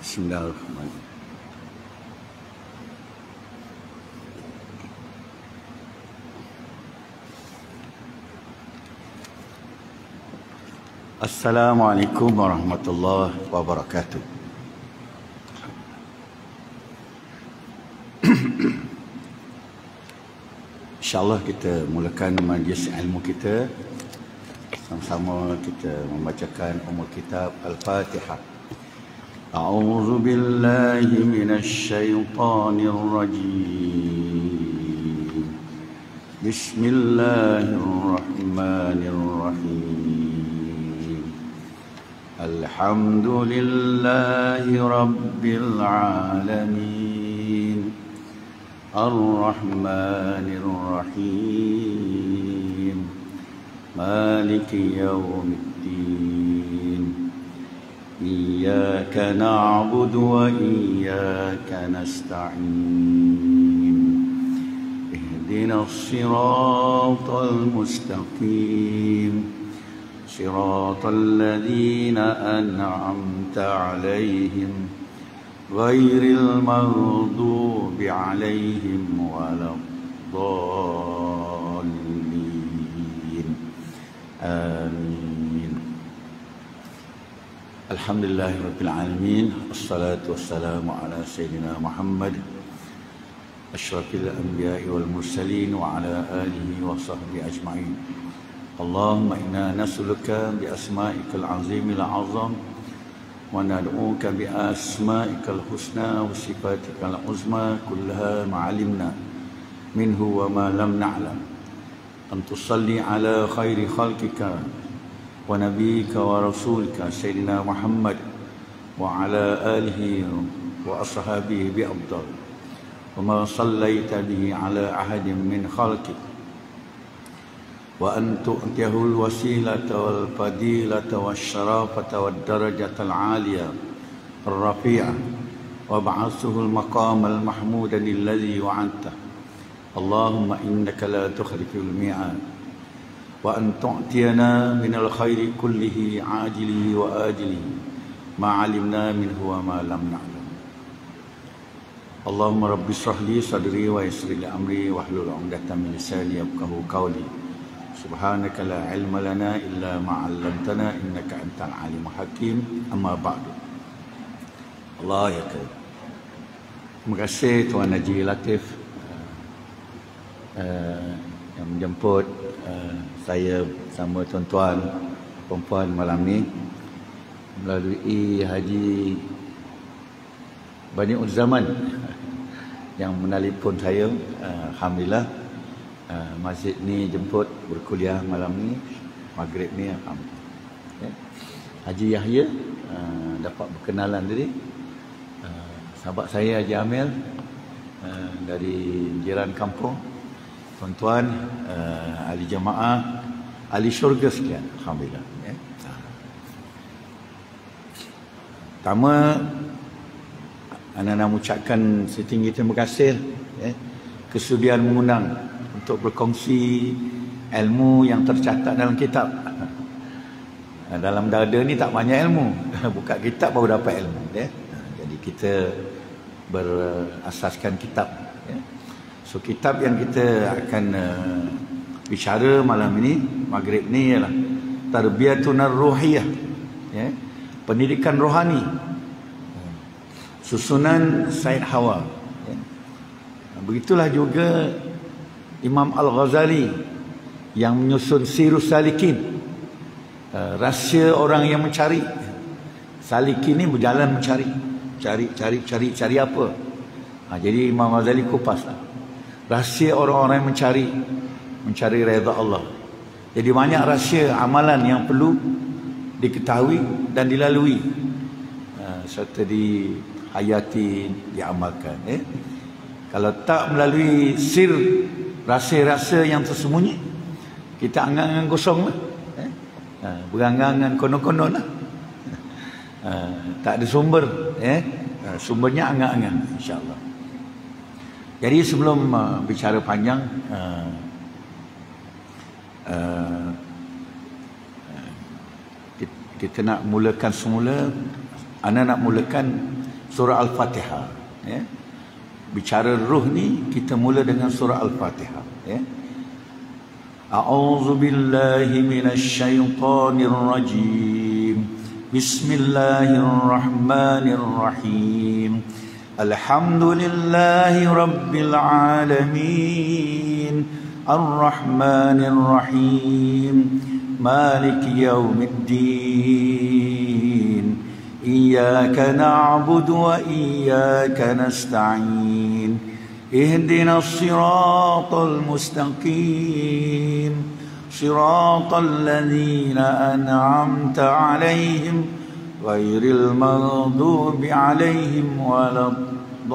Bismillahirrahmanirrahim. Assalamualaikum warahmatullahi wabarakatuh. InsyaAllah kita mulakan majlis ilmu kita. Sama-sama kita membacakan kitab Al-Fatihah. A'udzu billahi minasy syaithanir rajim. Bismillahirrahmanirrahim. Alhamdulillahi rabbil alamin. Ar-Rahmanir Rahim. Maliki yaumiddin. Iyyaka na'budu wa iyyaka nasta'in. Ihdinas siratal mustaqim. Siratal ladzina an'amta 'alaihim ghairil maghdubi 'alaihim waladdallin. Amin. Alhamdulillahirabbil alamin. Wassalatu wassalamu ala sayyidina Muhammad asyrafil anbiya'i wal mursalin wa ala alihi wa sahbihi ajma'in. Allahumma inna nas'aluka bi asma'ikal azimil azam wa nad'uka bi asma'ikal husna wa sifatikal uzma kullaha ma'alimna minhu wa ma lam na'lam. An tusalli ala khairi khalqika wa nabiyyika wa rasulika sayyidina Muhammad wa ala alihi wa ashabihi bi afdal. Wa ma sallaita bihi ala ahadin min khalqika wa an tu'tiyahul wasilata wal fadilata wasyarafata wad darajatal aliyah ar-rafi'ah wa ba'athuhul maqamal mahmudan alladhi wa'anta. Allahumma innaka la tukhliful mi'ad wa an tu'tiyana minal khairi kullihi ajilihi wa ajilihi ma 'alimna minhu wa ma lam na'lam. Allahumma rabbi shrah li sadri wa yassir li amri wahlul 'uqdatam min lisani yafqahu qawli. Subhanaka la ilma lana illa ma 'allamtana innaka antal alimul hakim. Amma ba'du. Allah ya karim. Terima kasih Tuan Haji Latif yang menjemput saya bersama tuan-tuan perempuan malam ni melalui Haji Bani Zaman yang menelpon saya. Alhamdulillah masjid ni jemput berkuliah malam ni maghrib ni. Alhamdulillah. Haji Yahya dapat berkenalan tadi. Sahabat saya Haji Amir dari jiran kampung. Tuan-tuan ahli jamaah, ahli syurga sekian. Alhamdulillah. Pertama, anda nak mengucapkan setinggi terima kasih kesudian mengundang untuk berkongsi ilmu yang tercatat dalam kitab. Dalam dada ni tak banyak ilmu. Buka kitab baru dapat ilmu. Jadi kita berasaskan kitab. So kitab yang kita akan bicara malam ini, maghrib ni ialah Tarbiyatun Ruhiyah. Pendidikan rohani. Susunan Said Hawa. Begitulah juga Imam Al-Ghazali yang menyusun Sirus Salikin, rahsia orang yang mencari. Salikin ni berjalan mencari, cari apa. Jadi Imam Al-Ghazali kupas rahsia orang-orang yang mencari redha Allah. Jadi banyak rahsia amalan yang perlu diketahui dan dilalui serta dihayati, diamalkan. Kalau tak melalui sir, rahsia-rahsia yang tersembunyi, kita angan-angan kosong lah. Berangan-angan konon-konon lah. Tak ada sumber. Sumbernya angan-angan, insyaAllah. Jadi sebelum bicara panjang, kita nak mulakan semula. Ana nak mulakan surah Al-Fatihah. Ya. Bicara ruh ni kita mula dengan surah Al-Fatihah. Ya. A'udzu billahi minasy syaithanir rajim. Bismillahirrahmanirrahim. Alhamdulillahi rabbil alamin. Ar-Rahmanir Rahim. Maliki yaumiddin. Iyyaka na'budu wa iyyaka nasta'in. اهدنا الصراط المستقيم صراط الذين أنعمت عليهم غير المغضوب عليهم ولا الضالين.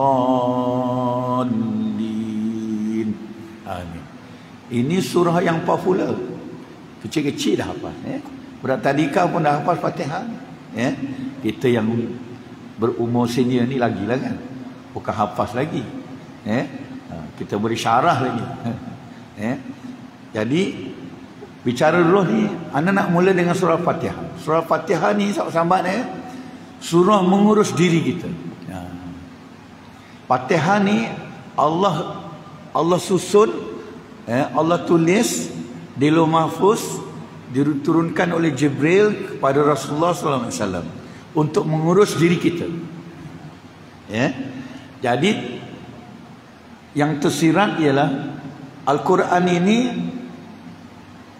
Amin. Ini surah yang popular. Kecil-kecil dah hafal. Budak tadika pun dah hafal Fatihah. Kita yang berumur senior ni lagilah kan. Bukan hafaz lagi. Kita boleh syarah lagi. Jadi bicara roh ni, anda nak mula dengan surah Fatihah. Surah Fatihah ni sahabat surah mengurus diri kita. Fatihah ni Allah susun, Allah tulis di Lauh Mahfuz, diturunkan oleh Jibril kepada Rasulullah sallallahu alaihi wasallam untuk mengurus diri kita. Jadi yang tersirat ialah Al-Quran ini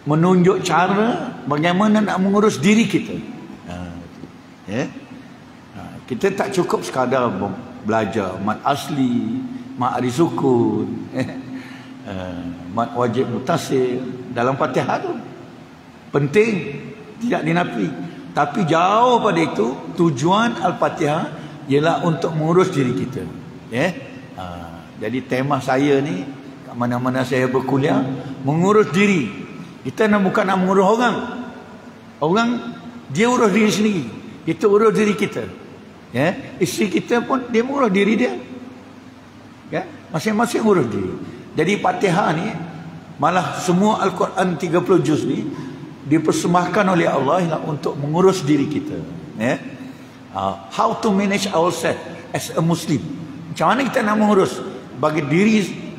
menunjuk cara bagaimana nak mengurus diri kita. Kita tak cukup sekadar belajar mat asli, mat ari sukun, mat wajib mutasil dalam Fatihah tu. Penting, tidak dinafi. Tapi jauh pada itu, tujuan Al-Fatihah ialah untuk mengurus diri kita. Jadi tema saya ni, kat mana-mana saya berkuliah, mengurus diri. Kita bukan nak mengurus orang. Orang, dia urus diri sendiri. Kita urus diri kita. Isteri kita pun, dia mengurus diri dia. Masing-masing urus diri. Jadi Fatihah ni, malah semua Al-Quran 30 juz ni, dipersembahkan oleh Allah untuk mengurus diri kita. How to manage ourselves as a Muslim. Macam mana kita nak mengurus bagi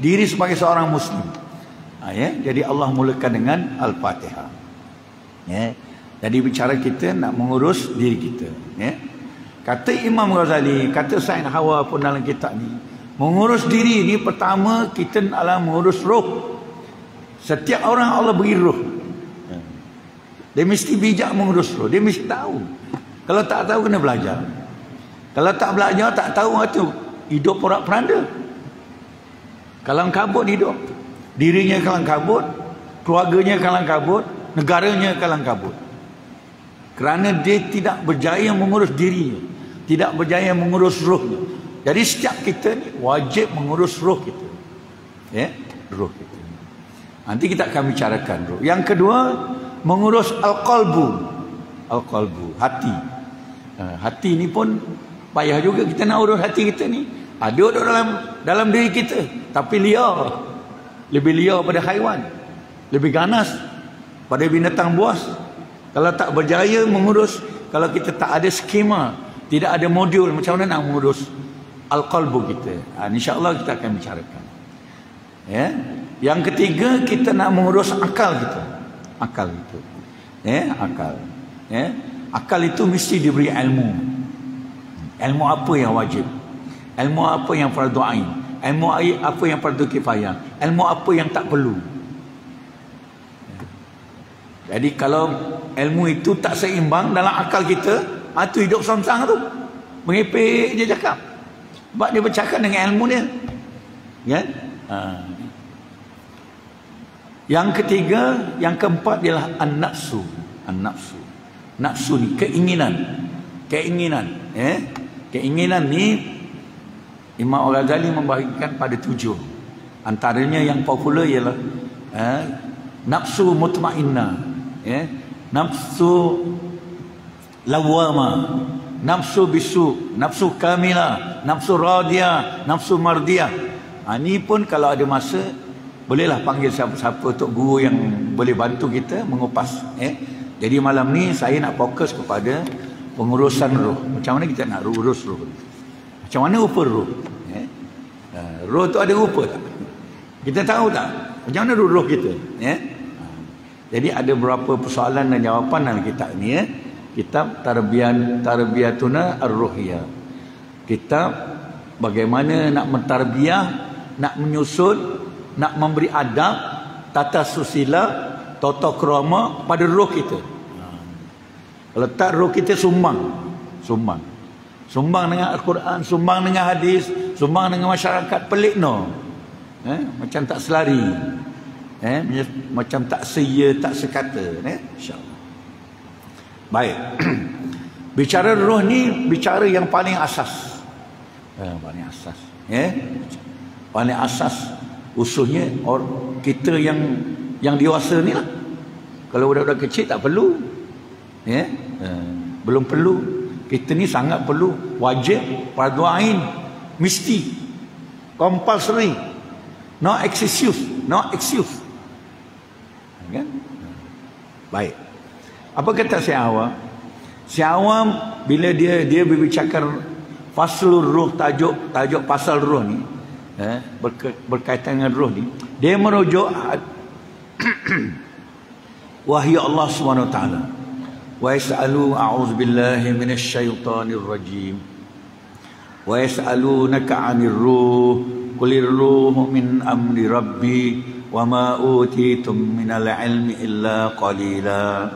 diri sebagai seorang Muslim. Jadi Allah mulakan dengan Al-Fatihah. Jadi bicara kita nak mengurus diri kita. Kata Imam Ghazali, kata Said Hawa pun dalam kitab ni, mengurus diri ni pertama kita adalah mengurus roh. Setiap orang Allah beri roh. Dia mesti bijak mengurus roh. Dia mesti tahu. Kalau tak tahu kena belajar. Kalau tak belajar tak tahu itu hidup porak-poranda. Kalang kabut hidup. Dirinya kalang kabut, keluarganya kalang kabut, negaranya kalang kabut. Kerana dia tidak berjaya mengurus dirinya, tidak berjaya mengurus rohnya. Jadi setiap kita ni wajib mengurus roh kita. Roh kita. Nanti kita akan bicarakan roh. Yang kedua, mengurus al-qalbu. Al-qalbu, hati. Hati ni pun payah juga kita nak urus hati kita ni. Ada dalam diri kita, tapi liar. Lebih liar pada haiwan, lebih ganas pada binatang buas. Kalau tak berjaya mengurus, kalau kita tak ada skema, tidak ada modul, macam mana nak mengurus al-qalbu kita. InsyaAllah kita akan bicarakan. Yang ketiga, kita nak mengurus akal kita. Akal itu, akal. Akal itu mesti diberi ilmu. Ilmu apa yang wajib, ilmu apa yang fardu ain, ilmu apa yang fardu kifayah, ilmu apa yang tak perlu. Jadi kalau ilmu itu tak seimbang dalam akal kita, itu hidup samsang tu, mengepek je cakap. Sebab dia bercakap dengan ilmu dia. Yang ketiga, yang keempat ialah an-nafsu. An-nafsu. Nafsu ni keinginan. Keinginan, keinginan ni Imam Al-Ghazali membahagikan pada 7. Antaranya yang popular ialah nafsu mutmainnah, nafsu lawama, nafsu bisu, nafsu kamilah, nafsu radiyah, nafsu mardiyah. Ini pun kalau ada masa bolehlah panggil siapa-siapa untuk guru yang boleh bantu kita mengupas. Jadi malam ni saya nak fokus kepada pengurusan roh. Macam mana kita nak urus roh. Macam mana rupa roh? Roh tu ada rupa tak? Kita tahu tak? Macam mana roh kita? Jadi ada beberapa persoalan dan jawapan dalam kitab ni. Kitab Tarbiyatuna Ar-Ruhiyah. Kitab bagaimana nak mentarbiyah, nak menyusun, nak memberi adab, tata susila, tata krama pada roh kita. Kalau tak, roh kita sumbang dengan Al-Quran, sumbang dengan hadis, sumbang dengan masyarakat, pelik no. Macam tak selari, macam tak seya, tak sekata, insya-Allah. Baik. Bicara roh ni bicara yang paling asas. Paling asas. Paling asas usulnya kita yang dewasa ni lah. Kalau budak-budak kecil tak perlu. Belum perlu. Kita ni sangat perlu, wajib, fardu ain, mesti, compulsory, no excuse. Kan? Baik. Apa kata Syekh Awam? Syekh Awam bila dia berbicara faslur ruh, tajuk pasal ruh ni, berkaitan dengan ruh ni, dia merujuk wahyu Allah Subhanahu wa taala. Wa yas'alu a'udzubillahi minasyaitonir rajim. Wa yas'alunaka 'anir ruh qulir ruhu min amri rabbi wa ma utitum minal ilmi illa qalila.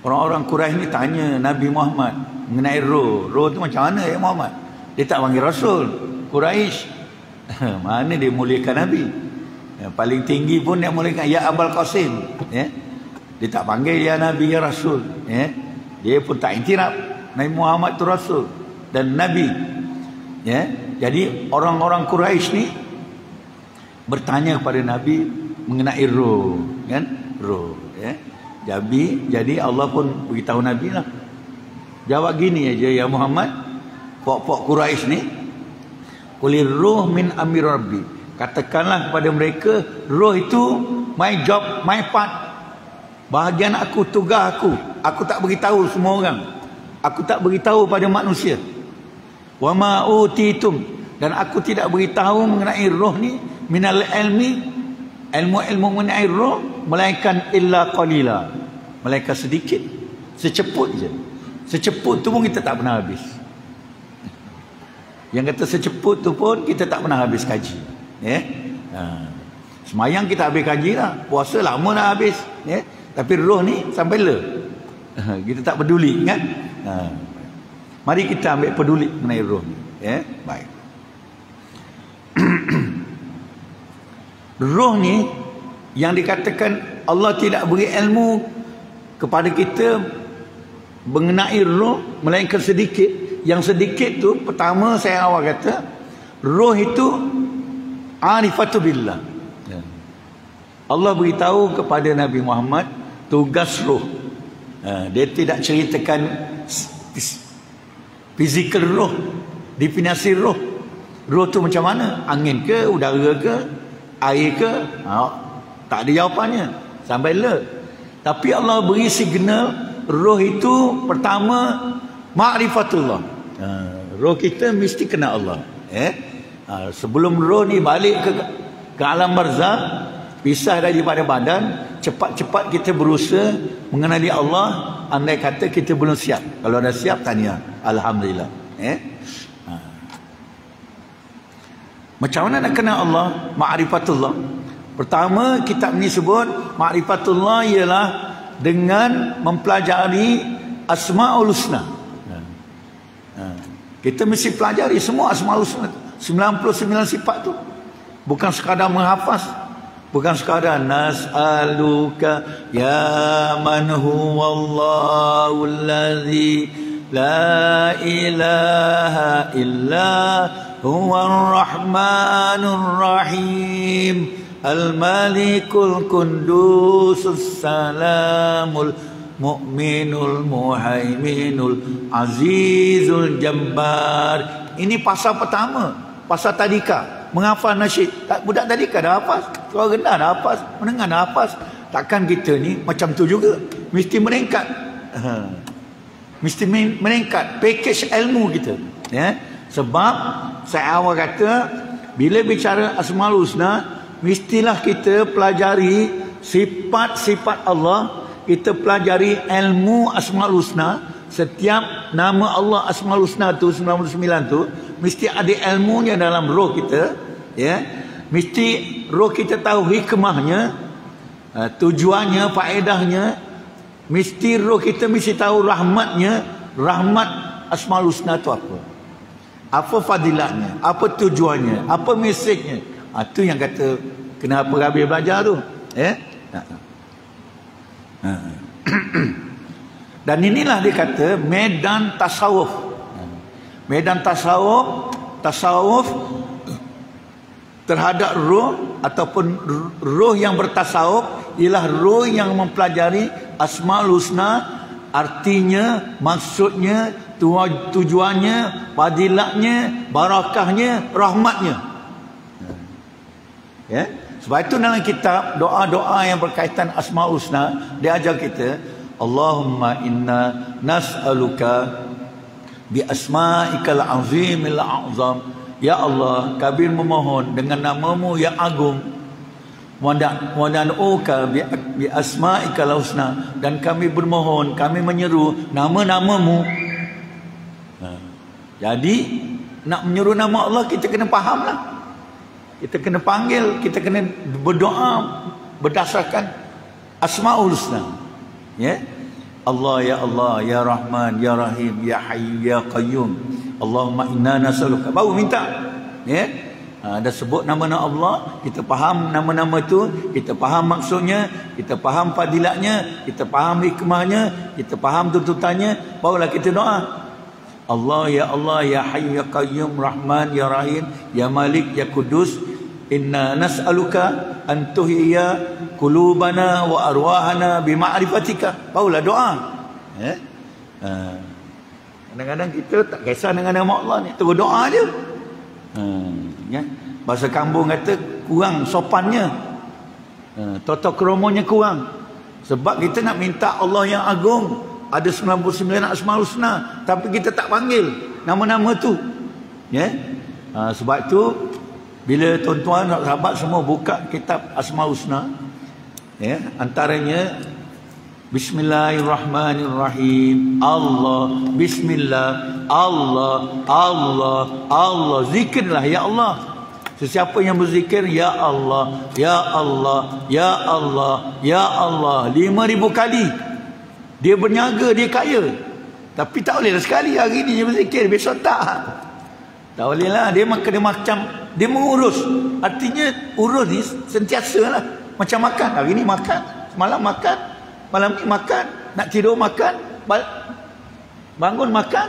Orang-orang Quraisy ni tanya Nabi Muhammad mengenai roh. Roh tu macam mana ya Muhammad? Dia tak panggil Rasul. Quraisy mana dia muliakan Nabi? Paling tinggi pun dia muliakan ya Abul Qasim. Dia tak panggil ya Nabi ya Rasul. Dia pun tak iktiraf Nabi Muhammad tu Rasul dan Nabi. Jadi orang-orang Quraisy ni bertanya kepada Nabi mengenai roh, kan? Roh, Jadi Allah pun beritahu Nabi lah. Jawab gini aja ya Muhammad, pok-pok Quraisy ni, qulir ruh min amri rabbi. Katakanlah kepada mereka, roh itu my job, my part, bahagian aku, tugas aku. Aku tak beritahu semua orang. Aku tak beritahu pada manusia. Wa ma utitum, dan aku tidak beritahu mengenai roh ni minal ilmi, ilmu mengenai roh, melainkan illa qalila, melainkan sedikit, seceput je. Seceput tu pun kita tak pernah habis. Yang kata seceput tu pun kita tak pernah habis kaji. Semayang kita habis kaji lah, puasa lama dah habis. Tapi roh ni sampai le. Kita tak peduli, kan? Mari kita ambil peduli mengenai roh ni. Baik. Roh ni yang dikatakan Allah tidak beri ilmu kepada kita mengenai roh melainkan sedikit. Yang sedikit tu, pertama saya awal kata, roh itu arifatu billah. Allah beritahu kepada Nabi Muhammad tugas roh. Dia tidak ceritakan fizikal roh, definisi roh. Roh tu macam mana? Angin ke, udara ke, air ke? Tak ada jawapannya sampai le. Tapi Allah beri signal roh itu pertama ma'rifatullah. Roh kita mesti kenal Allah. Sebelum roh ni balik ke alam barzakh, pisah daripada badan, cepat-cepat kita berusaha mengenali Allah. Andai kata kita belum siap, kalau dah siap tanya alhamdulillah. Macam mana nak kenal Allah? Ma'rifatullah. Pertama kitab ni sebut ma'rifatullah ialah dengan mempelajari Asmaul Husna. Kita mesti pelajari semua Asmaul Husna, 99 sifat tu. Bukan sekadar menghafaz, bukan sekadar nas'aluka ya man huwallahu allazi la ilaha illa huwar rahmanur rahim al-malikul kundusus salamul mu'minul muhaiminul azizul jabbar. Ini pasal pertama, pasal tadika, menghafal nasyid. Budak tadika dah hafaz, suara rendah dah hafaz, menengah dah hafaz. Takkan kita ni macam tu juga, mesti meningkat. Mesti meningkat package ilmu kita, ya. Sebab saya awal kata, bila bicara Asmaul Husna, mestilah kita pelajari sifat-sifat Allah, kita pelajari ilmu Asmaul Husna. Setiap nama Allah Asmaul Husna tu 99 tu mesti ada ilmunya dalam roh kita, ya. Mesti roh kita tahu hikmahnya, tujuannya, faedahnya. Mesti roh kita mesti tahu rahmatnya, rahmat Asmaul Husna tu apa fadilatnya, apa tujuannya, apa mesejnya. Itu yang kata kenapa Rabi belajar tu, ya. Dan inilah dia kata medan tasawuf. Medan tasawuf terhadap roh ataupun roh yang bertasawuf ialah roh yang mempelajari Asmaul Husna, artinya, maksudnya, tujuannya, fadilatnya, barakahnya, rahmatnya. Ya. Sebab itu dalam kitab doa-doa yang berkaitan Asmaul Husna dia ajar kita, Allahumma inna nas'aluka bi asma'ikal azimil a'zam. Ya Allah, kami memohon dengan namamu yang agung. Wa nad'uka bi asma'ikal husna, dan kami bermohon, kami menyeru nama-namamu. Jadi nak menyeru nama Allah, kita kena fahamlah. Kita kena panggil, kita kena berdoa berdasarkan Asmaul Husna. Ya. Allah, ya Allah, ya Rahman, ya Rahim, ya Hayyu, ya Qayyum. Allahumma inna nas'aluka. Baru minta. Ya. Dah sebut nama-nama Allah, kita faham nama-nama itu, kita faham maksudnya, kita faham fadilatnya, kita faham hikmahnya, kita faham tuntutannya, barulah kita doa. Allah, ya Allah, ya Hayyu, ya Qayyum, Rahman, ya Rahim, ya Malik, ya Kudus, inna nas'aluka an tuhiyya qulubana wa arwahana bima'rifatika. Barulah doa. Kadang-kadang kita tak kisah dengan nama Allah ni, terus doa dia. Ya. Bahasa kampung kata kurang sopannya, tata keromonya kurang. Sebab kita nak minta Allah yang agung, ada 99 Asmaul Husna, tapi kita tak panggil nama-nama tu, ya. Sebab tu bila tuan-tuan sahabat semua buka kitab Asmaul Husna, ya, antaranya Bismillahirrahmanirrahim, Allah, Bismillah, Allah, Allah, Allah. Zikirlah ya Allah. Sesiapa yang berzikir ya Allah, ya Allah, ya Allah, ya Allah 5,000 kali, dia berniaga, dia kaya. Tapi tak bolehlah sekali hari ni dia berzikir, besok tak bolehlah. Dia kena macam dia mengurus. Artinya urus ni sentiasa lah. Macam makan, hari ni makan, semalam makan, malam ni makan, nak tidur makan, bangun makan.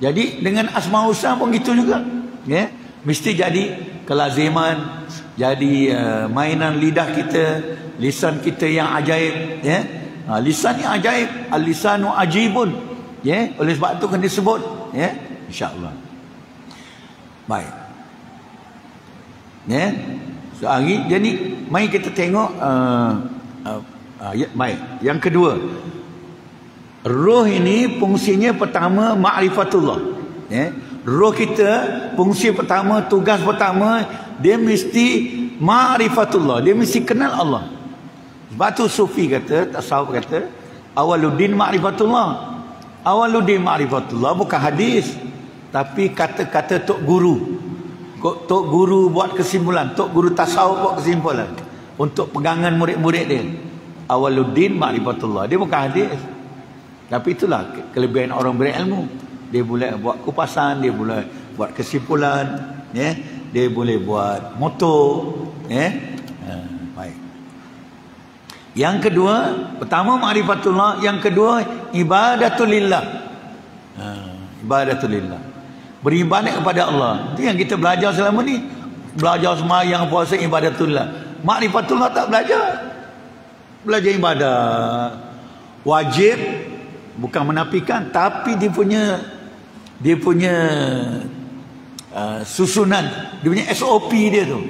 Jadi dengan Asmaul Husna pun gitu juga, ya. Mesti jadi kelaziman, jadi mainan lidah kita, lisan kita yang ajaib, ya. Lisan yang ajaib, al-lisanu ajibun, ya. Oleh sebab itu kena disebut, ya, insya-Allah. Baik, ya. Sehari jadi mari kita tengok baik. Yang kedua, roh ini fungsinya pertama ma'rifatullah, ya. Roh kita fungsi pertama, tugas pertama, dia mesti ma'rifatullah, dia mesti kenal Allah. Sebab tu sufi kata, tasawuf kata, awaluddin ma'rifatullah. Awaluddin ma'rifatullah bukan hadis, tapi kata-kata tok guru. Tok guru buat kesimpulan, tok guru tasawuf buat kesimpulan untuk pegangan murid-murid dia. Awaluddin ma'rifatullah, dia bukan hadis. Tapi itulah kelebihan orang berilmu. Dia boleh buat kupasan, dia boleh buat kesimpulan, ya. Dia boleh buat moto, ya. Baik. Yang kedua, pertama ma'rifatullah, yang kedua ibadatulillah. Ibadatulillah. Beribadat kepada Allah. Itu yang kita belajar selama ni. Belajar sembahyang, puasa, ibadatullah. Ma'rifatullah tak belajar. Belajar ibadat. Wajib, bukan menafikan, tapi dia punya susunan, dia punya SOP dia tu.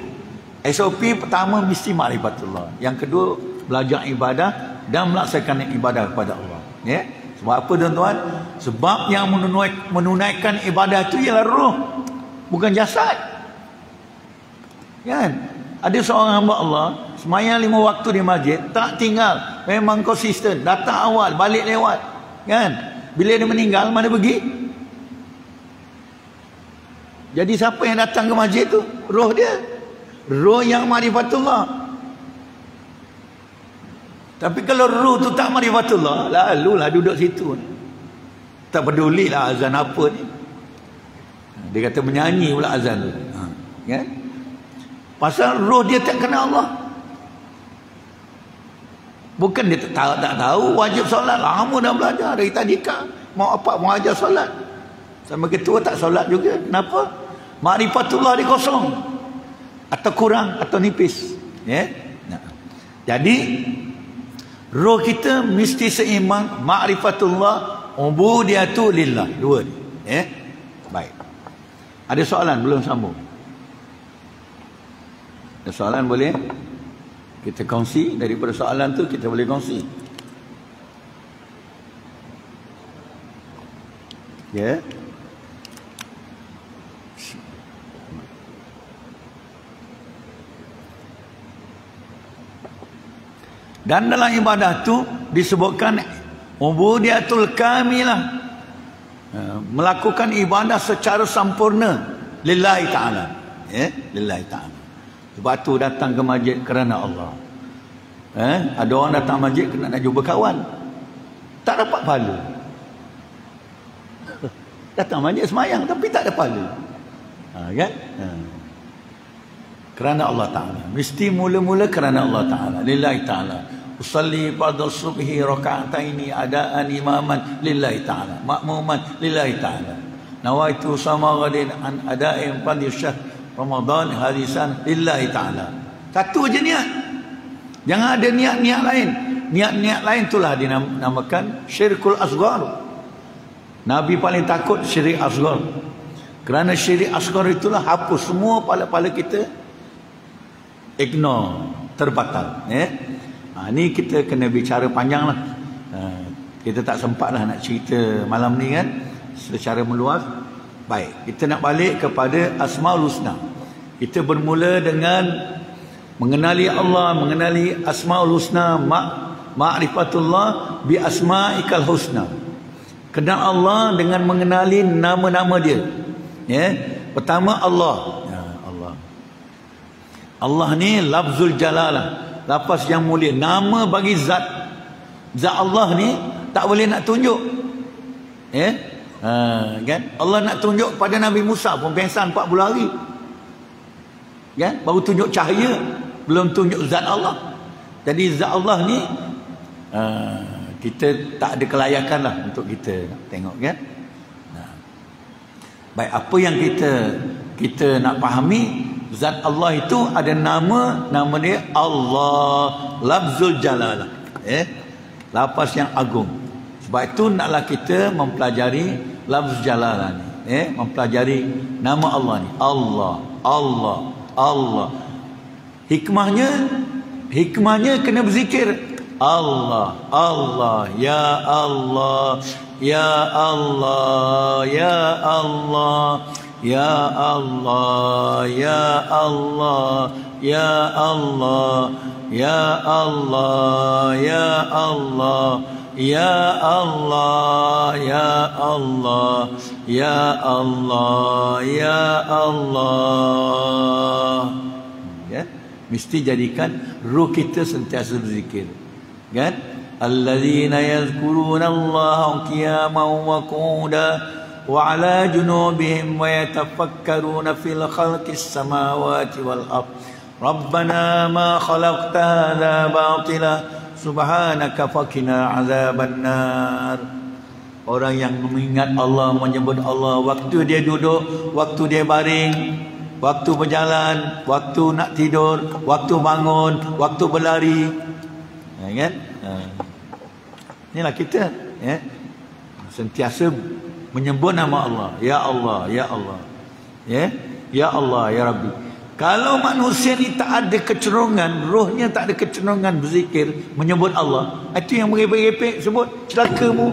SOP pertama mesti ma'rifatullah. Yang kedua belajar ibadah dan melaksanakan ibadah kepada Allah, ya. Sebab apa tuan-tuan? Sebab yang menunaikan ibadah itu ialah roh, bukan jasad. Kan? Ada seorang hamba Allah semayang 5 waktu di masjid, tak tinggal, memang konsisten, datang awal, balik lewat. Kan? Bila dia meninggal, mana pergi? Jadi siapa yang datang ke masjid tu? Roh dia. Roh yang marifatullah. Tapi kalau roh tu tak marifatullah, lalulah duduk situ. Tak pedulilah azan apa ni. Dia kata menyanyi pula azan tu. Kan? Pasal roh dia tak kenal Allah. Bukan dia tak tahu wajib solat. Lama dah belajar dari tadika. Mau apa mau ajar solat. Sama ketua tak solat juga. Kenapa? Ma'rifatullah dia kosong. Atau kurang atau nipis. Ya? Nah. Jadi roh kita mesti seimbang. Ma'rifatullah, ubudiyatu lillah. Dua ni. Ya? Baik. Ada soalan belum sambung? Ada soalan boleh? Kita kongsi. Daripada soalan tu kita boleh kongsi. Ya? Dan dalam ibadah tu disebutkan ubudiyatul kamilah, melakukan ibadah secara sempurna lillahi ta'ala. Lillahi ta'ala. Sebab tu datang ke masjid kerana Allah. Ada orang datang masjid kena nak jumpa kawan, tak dapat pahala. Datang masjid semayang tapi tak ada pahala. Kan? Kerana Allah Ta'ala. Mesti mula-mula kerana Allah Ta'ala. Lillahi Ta'ala. Usalli pada subhi raka'ataini adaan imaman lillahi ta'ala, makmuman lillahi ta'ala. Nawaitu sama ghadin an ada'in pada syahr Ramadan harisan lillahi ta'ala. Satu je niat. Jangan ada niat-niat lain. Niat-niat lain itulah dinamakan syirkul asghar. Nabi paling takut syirik asghar. Kerana syirik asghar itulah hapus semua pala-pala kita, ignore, terbatal. Ni kita kena bicara panjang lah. Kita tak sempat lah nak cerita malam ni kan, secara meluas. Baik, kita nak balik kepada Asmaul Husna. Kita bermula dengan mengenali Allah, mengenali Asmaul Husna, ma'rifatullah bi asma'ikal husna. Kenal Allah dengan mengenali nama-nama dia. Pertama Allah. Allah. Allah ni lafzul jalalah, lafaz yang mulia, nama bagi zat. Zat Allah ni tak boleh nak tunjuk. Kan? Allah nak tunjuk pada Nabi Musa pun pengsan 40 hari. Kan? Baru tunjuk cahaya, belum tunjuk zat Allah. Jadi zat Allah ni kita tak ada kelayakan lah untuk kita nak tengok, kan? Baik, apa yang kita nak fahami, zat Allah itu ada nama dia Allah, lafzul jalalah, lafaz yang agung. Sebab itu naklah kita mempelajari lafz jalalah ni, mempelajari nama Allah ni. Allah. Hikmahnya kena berzikir. Allah, ya Allah, ya Allah, ya Allah, ya Allah, ya Allah, ya Allah, ya Allah, ya Allah, ya Allah, ya Allah, ya Allah, ya Allah. Ya, mesti jadikan ruh kita sentiasa berzikir. Kan? Alladzina yadhkuruna Allah qiyaman wa qu'udan wa 'ala junubihim wa yatafakkaruna fil khalqis samawati wal ard. Rabbana ma khalaqta hadza batila subhanaka faqina 'adzabannar. Orang yang mengingat Allah, menyebut Allah waktu dia duduk, waktu dia baring, waktu berjalan, waktu nak tidur, waktu bangun, waktu berlari. Kan? Inilah kita, sentiasa menyebut nama Allah. Ya Allah, ya Allah, ya Allah, ya Rabbi. Kalau manusia ni tak ada kecenderungan, rohnya tak ada kecenderungan berzikir, menyebut Allah, itu yang merepek-repek sebut celaka mu,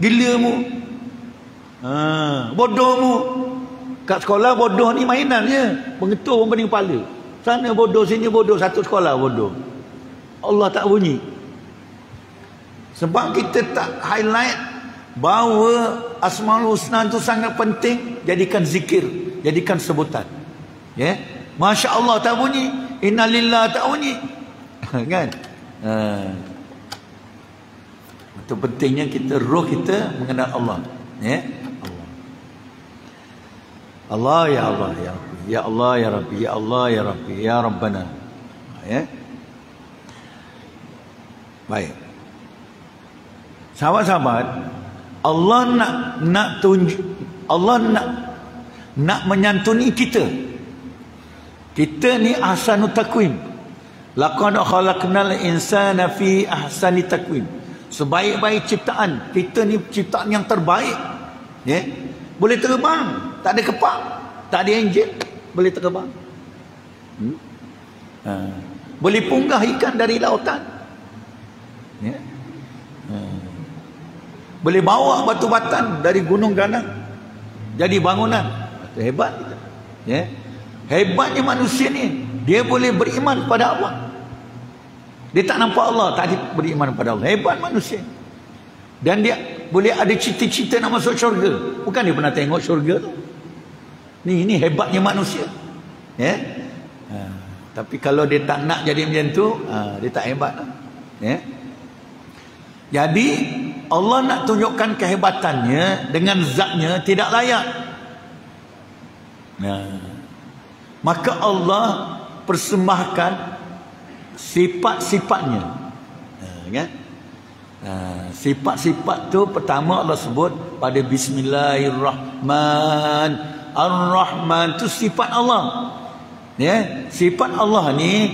Gilamu. Bodohmu. Kat sekolah bodoh ni mainan je. Pengetua pun pening kepala. Sana bodoh, sini bodoh, satu sekolah bodoh. Allah tak bunyi. Sebab kita tak highlight bahawa Asmaul Husna tu sangat penting. Jadikan zikir, jadikan sebutan. Ya, Masya Allah tak bunyi, Innalillah tak bunyi. Kan? Itu pentingnya kita, roh kita mengenal Allah. Ya, Allah ya Allah ya Rabbi, ya Allah ya Rabbi, ya Allah ya Rabbi, ya Rabbana. Ya. Baik. Sahabat-sahabat, Allah nak tunjuk, Allah nak menyantuni kita. Kita ni ahsanut takwim. Laqad khalaqnal insana fi ahsani takwim. Sebaik-baik ciptaan, kita ni ciptaan yang terbaik. Ya. Boleh terbang, tak ada kepak, tak ada enjin, boleh terbang. Boleh punggah ikan dari lautan. Ya. Boleh bawa batu batan dari gunung ganang jadi bangunan. Hebat kita. Ya. Hebatnya manusia ni, dia boleh beriman pada Allah. Dia tak nampak Allah, tak beriman pada Allah. Hebat manusia. Dan dia boleh ada cita-cita nak masuk syurga. Bukan dia pernah tengok syurga tu. Ni hebatnya manusia. Ya. Tapi kalau dia tak nak jadi macam tu, dia tak hebat lah. Ya. Jadi Allah nak tunjukkan kehebatannya dengan zatnya tidak layak. Maka Allah persembahkan sifat-sifatnya. Kan? Sifat-sifat tu pertama Allah sebut pada Bismillahirrahmanirrahim. Tu sifat Allah. Ya, sifat Allah ni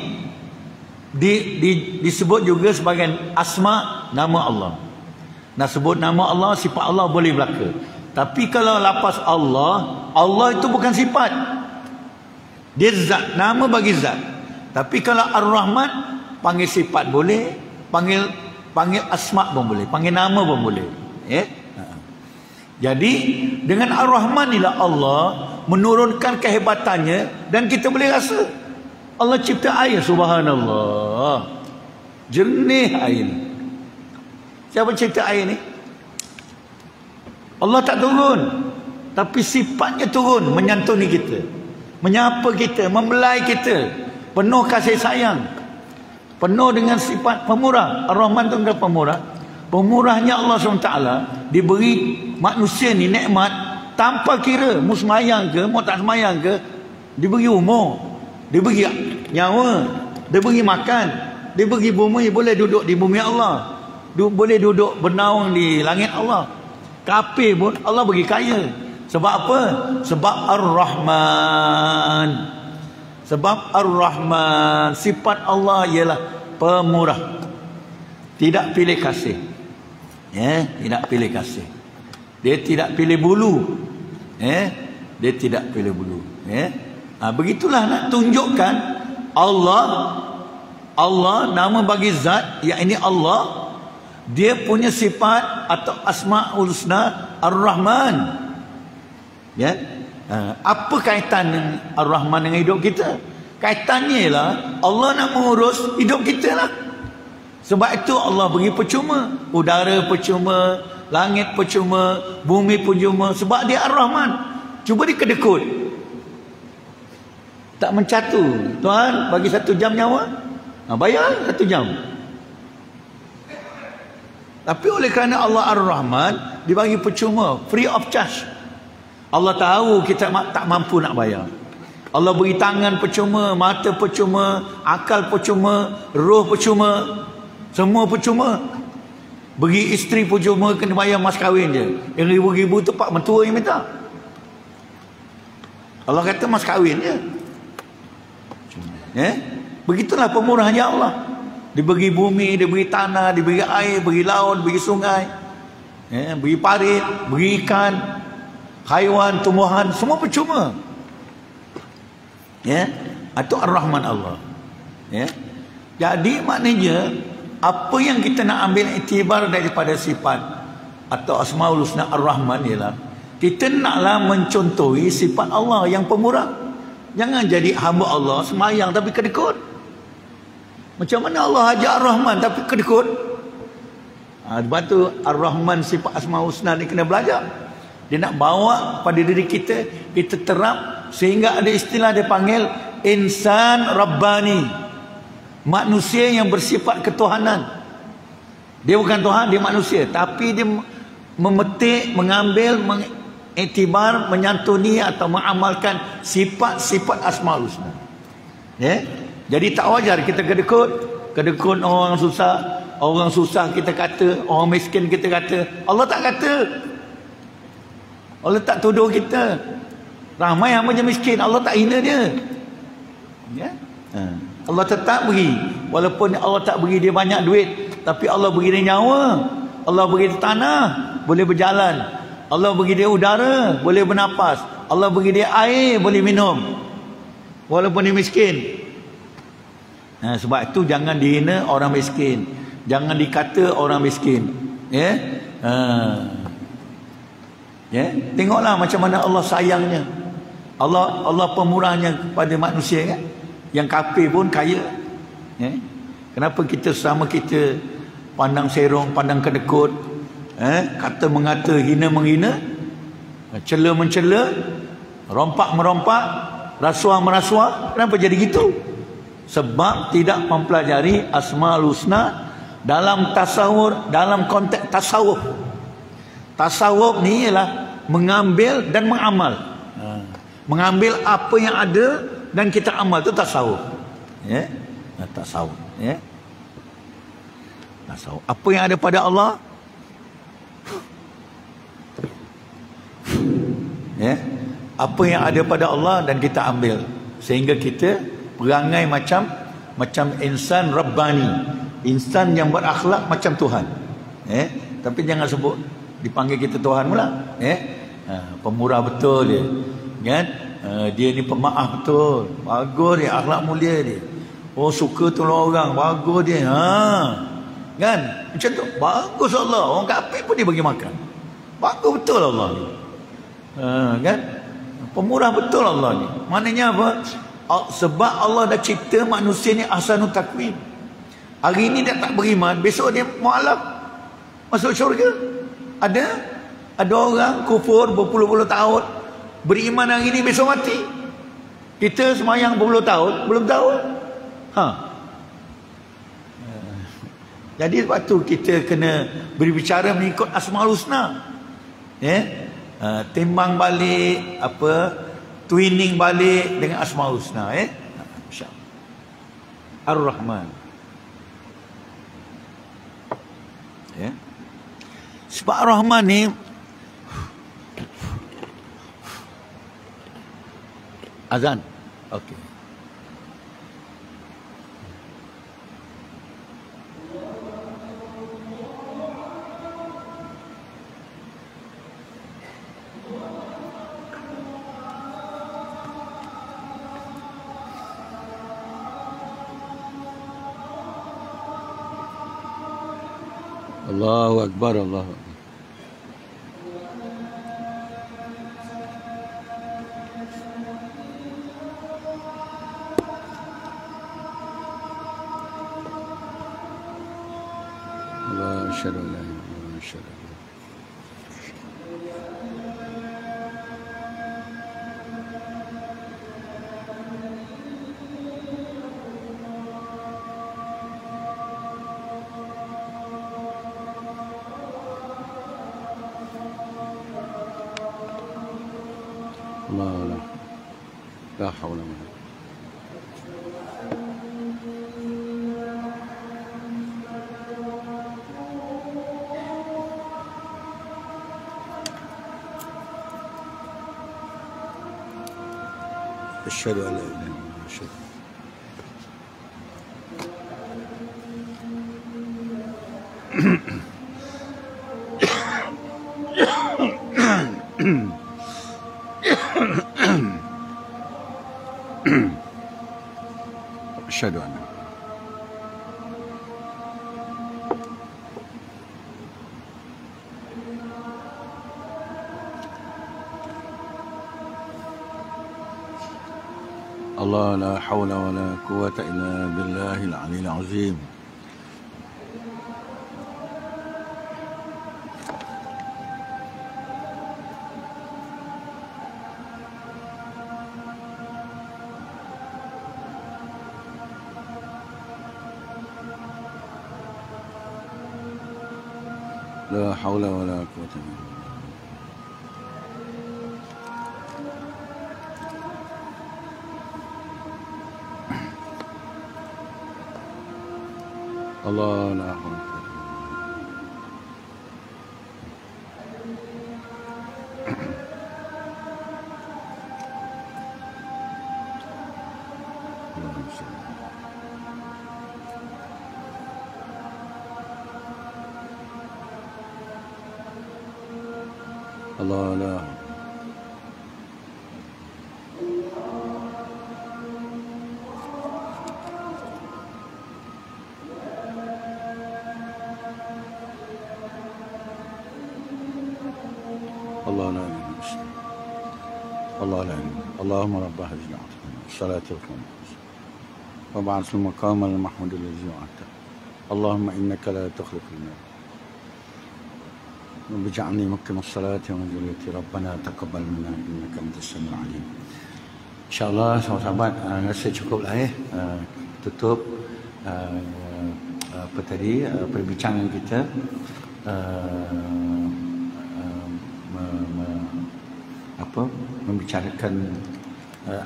disebut juga sebagai asma, nama Allah. Nak sebut nama Allah, sifat Allah boleh belaka. Tapi kalau lapas Allah, Allah itu bukan sifat. Dia zat, nama bagi zat. Tapi kalau Ar-Rahman, panggil sifat boleh, panggil asma pun boleh, panggil nama pun boleh. Ya? Jadi dengan Ar-Rahman inilah Allah menurunkan kehebatannya dan kita boleh rasa. Allah cipta air, subhanallah. Jernih air. Siapa cipta air ni? Allah tak turun, tapi sifatnya turun menyantuni kita, menyapa kita, membelai kita, penuh kasih sayang, penuh dengan sifat pemurah. Ar-Rahman itu adalah pemurah. Pemurahnya Allah SWT diberi manusia ni nikmat tanpa kira mau semayang ke mau tak semayang ke, diberi umur, diberi nyawa, diberi makan, diberi bumi, boleh duduk di bumi Allah, boleh duduk bernaung di langit Allah. Kafir pun Allah bagi kaya. Sebab apa? Sebab Ar-Rahman. Sebab Ar-Rahman, sifat Allah ialah pemurah. Tidak pilih kasih. Ya, tidak pilih kasih. Dia tidak pilih bulu. Ya, dia tidak pilih bulu. Ya. Begitulah nak tunjukkan Allah nama bagi zat, yakni Allah, dia punya sifat atau Asmaul Husna Ar-Rahman. Ya. Apa kaitan Ar-Rahman dengan hidup kita? Kaitannya ialah Allah nak mengurus hidup kita lah. Sebab itu Allah beri percuma, udara percuma, langit percuma, bumi percuma, sebab dia Ar-Rahman. Cuba dikedekut, tak mencatu. Tuhan bagi 1 jam nyawa, bayar 1 jam. Tapi oleh kerana Allah Ar-Rahman, dibagi percuma, free of charge. Allah tahu kita tak mampu nak bayar. Allah beri tangan percuma, mata percuma, akal percuma, roh percuma, semua percuma. Beri isteri percuma, kena bayar mas kahwin je. Yang ribu-ribu tu pak mentua yang minta. Allah kata mas kahwin je. Begitulah pemurahnya Allah. Diberi bumi, diberi tanah, diberi air, beri laut, beri sungai, beri parit, beri ikan, haiwan, tumbuhan, semua percuma. Itu Ar-Rahman Allah. Jadi maknanya apa yang kita nak ambil iktibar daripada sifat atau Asmaul Husna Ar-Rahman ialah kita naklah mencontohi sifat Allah yang pemurah. Jangan jadi hamba Allah semayang tapi kedekut. Macam mana Allah ajak Ar-Rahman tapi kedekut? Sebab tu Ar-Rahman sifat Asmaul Husna ni kena belajar. Dia nak bawa pada diri kita, kita terap sehingga ada istilah dia panggil insan Rabbani, manusia yang bersifat ketuhanan. Dia bukan Tuhan, dia manusia, tapi dia memetik, mengambil, mengiktibar, menyantuni atau mengamalkan sifat-sifat Asmaul Husna. Ya? Jadi tak wajar kita kedekut orang susah kita kata, orang miskin kita kata. Allah tak kata. Allah tak tuduh kita. Ramai yang macam miskin, Allah tak hina dia. Ya? Allah tetap beri. Walaupun Allah tak beri dia banyak duit, tapi Allah beri dia nyawa. Allah beri dia tanah, boleh berjalan. Allah beri dia udara, boleh bernapas. Allah beri dia air, boleh minum. Walaupun dia miskin. Sebab itu jangan dihina orang miskin. Jangan dikata orang miskin. Ya? Ya, tengoklah macam mana Allah sayangnya. Allah pemurahnya kepada manusia kan. Yang kafir pun kaya. Ya? Kenapa kita sama kita pandang serong, pandang kedekut, kata mengata, hina menghina, cela mencela, rompak merompak, rasuah merasuah? Kenapa jadi gitu? Sebab tidak mempelajari Asmaul Husna dalam tasawuf, dalam konteks tasawuf. Tasawuf ni ialah mengambil dan mengamal. Mengambil apa yang ada dan kita amal, tu tasawuf. Ya? Tasawuf, ya. Tasawuf. Apa yang ada pada Allah, ya. Apa yang ada pada Allah dan kita ambil, sehingga kita perangai macam insan Rabbani, insan yang berakhlak macam Tuhan. Tapi jangan sebut dipanggil kita Tuhan pula. Pemurah betul dia, kan? Dia ni pemaaf betul, bagus dia, akhlak mulia dia. Oh, suka tolong orang, bagus dia. Kan? Macam tu, bagus Allah. Orang kafir pun dia bagi makan, bagus betul Allah ni. Kan? Pemurah betul Allah ni. Maknanya apa? Sebab Allah dah cipta manusia ni ahsanut takwim. Hari ni dia tak beriman, besok dia mualaf masuk syurga. Ada orang kufur berpuluh-puluh tahun, beriman hari ni besok mati. Kita semayang berpuluh tahun belum tahu. Jadi sebab tu kita kena berbicara mengikut Asmaul Husna. Timbang balik, twinning balik dengan Asmaul Husna. Ar-Rahman. Sebab Ar-Rahman ni azan. Okey. Allahu Akbar, Allahu Akbar. Allah asyhadu an la ilaha illallah asyhadu. Allah la hawla wala asyhadu an la ilaha illallah asyhadu. Asyhadu an الله لا حول ولا قوة إلا بالله العلي العظيم. لا حول ولا قوة إلا بالله. الله لا حول ولا قوة. اللهم صل. الله لا الله لا إله إلا الله لا إله. اللهم رب هذه الدعوة الصلاة والسلام وبعث المقام المحمود الذي وعدته. اللهم إنك لا تخلف الموت واجعلني مقيم الصلاة ومن ذريتي ربنا تقبل منا إنك أنت السميع العليم. InsyaAllah sahabat-sahabat, rasa cukuplah tutup apa tadi perbincangan kita membicarakan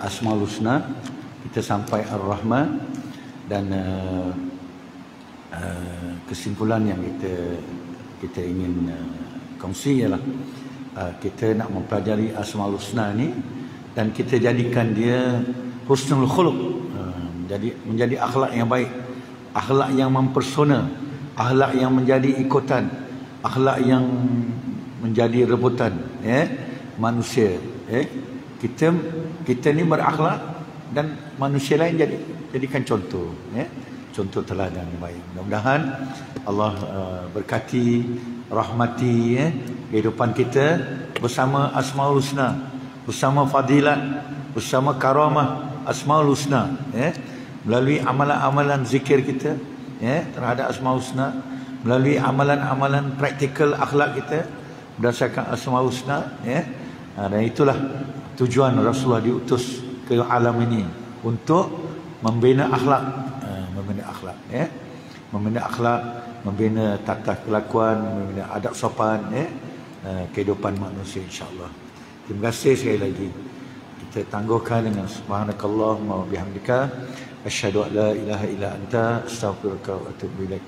Asmaul Husna. Kita sampai Ar-Rahman dan kesimpulan yang kita ingin kongsi ialah kita nak mempelajari Asmaul Husna ni dan kita jadikan dia husnul khuluq, menjadi akhlak yang baik, akhlak yang mempersona, akhlak yang menjadi ikutan, akhlak yang menjadi rebutan manusia. Kita ni berakhlak dan manusia lain jadikan contoh, contoh teladan yang baik. Mudah-mudahan Allah berkati, rahmati kehidupan kita bersama Asmaul Husna, bersama fadilat, bersama karamah Asmaul Husna, melalui amalan-amalan zikir kita terhadap Asmaul Husna, melalui amalan-amalan praktikal akhlak kita berdasarkan Asmaul Husna, dan itulah tujuan Rasulullah diutus ke alam ini untuk membina akhlak, membina akhlak, membina tata kelakuan, membina adab sopan kehidupan manusia, insya-Allah. Terima kasih sekali lagi. Kita tangguhkan dengan subhanakallahumma wa bihamdika asyhadu an la ilaha illa anta astaghfiruka wa atubu ilaik.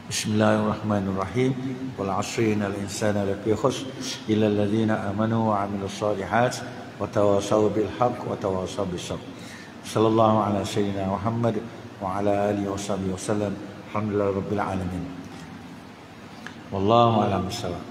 Bismillahirrahmanirrahim. Wal 'asri innal insana lafi khusr illa alladhina amanu wa 'amilus shalihat wa tawassaw bil haqq wa tawassaw bis sabr. Sallallahu ala sayyidina Muhammad wa ala alihi washabihi wasallam. Alhamdulillahirabbil alamin. Wallahu a'lam bissawab.